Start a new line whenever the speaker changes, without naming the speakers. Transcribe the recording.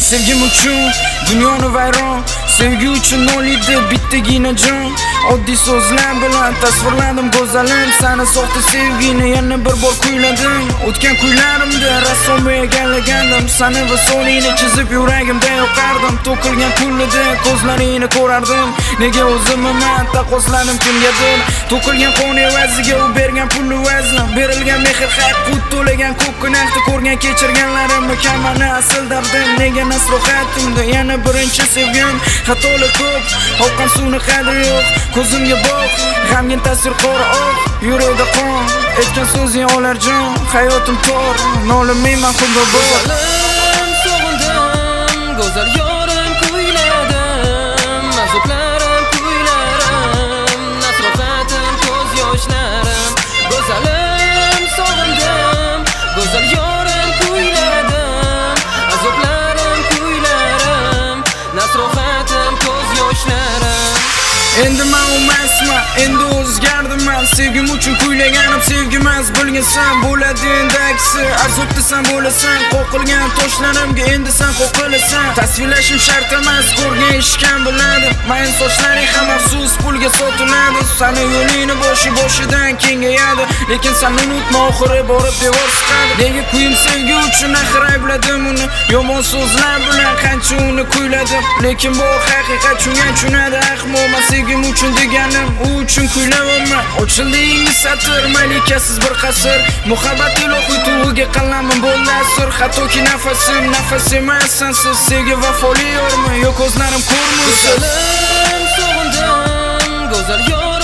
Sevgim uchun dunyoni vayron, sevgi uchun o'lidi bittagina jon. Oddiy so'zlar bilan tasvirladim go'zalim, seni soxta sevgini yana bir bor kuyladim. O'tgan kunlarimda rassomga egallagandim, seni va soningni chizib yuragimda yoqardim. To'kilgan kunida ko'zlaringni ko'rardim, nega o'zimman taqqosladim kimgadir. To'kilgan qon evaziga u bergan pul evazi, berilgan mehr haq pul to'lagan ko'kkunakni ko'rgan kechirganlarimni kamani asl dardim. Nega nasrohatimda yana birinchi sevgim, xatolar ko'p, oqqan suvni qadri yo'q. Ko'zimga boq, g'amgin tasvir qora oq, yurakda qon, aytgan so'zing olar jon. Hayotim tor, nolimayman xuddi bor.
Go'zalim sog'indim, go'zal yorim kuyladim, azoplarim kuylarim, nasrohatim ko'z yoshlarim. Go'zalim sog'indim, go'zal yorim kuyladim, azoplarim kuylarim, nasrohatim ko'z yoshlarim.
Endi men emasman, endi o'zgardim. Sevgim uchun kuylaganim sevgi emas, bilgansan bo'ladi endi aksi. Azobda sen bo'lasan, qo'qilgan toshlarimga endi sen qo'qilasan. Tasvirlashim shart emas, ko'rgan eshitgan biladi. Men sochlaring ham afsus pulga sotiladi. Seni yo'lingni boshidan kengayadi, lekin sen unutma oxiri borib devor siqadi. Nega kuyim sevgi uchun axir aybladim uni, yomon so'zlar bilan qancha uni kuyladim. Lekin bu haqiqat tushunadi ahmoq. Sevgim uchun deganim u uchun kuylayapman. Ochildi yangi satr, malikasiz bir qasr. Muhabbat ilohiy tug'iga qalamim bo'ldi asr. Hattoki nafas emas sensiz. Sevgi vafoli yormi, yo'q ko'zlarim ko'rmas.
Go'zalim sog'indim, go'zal yor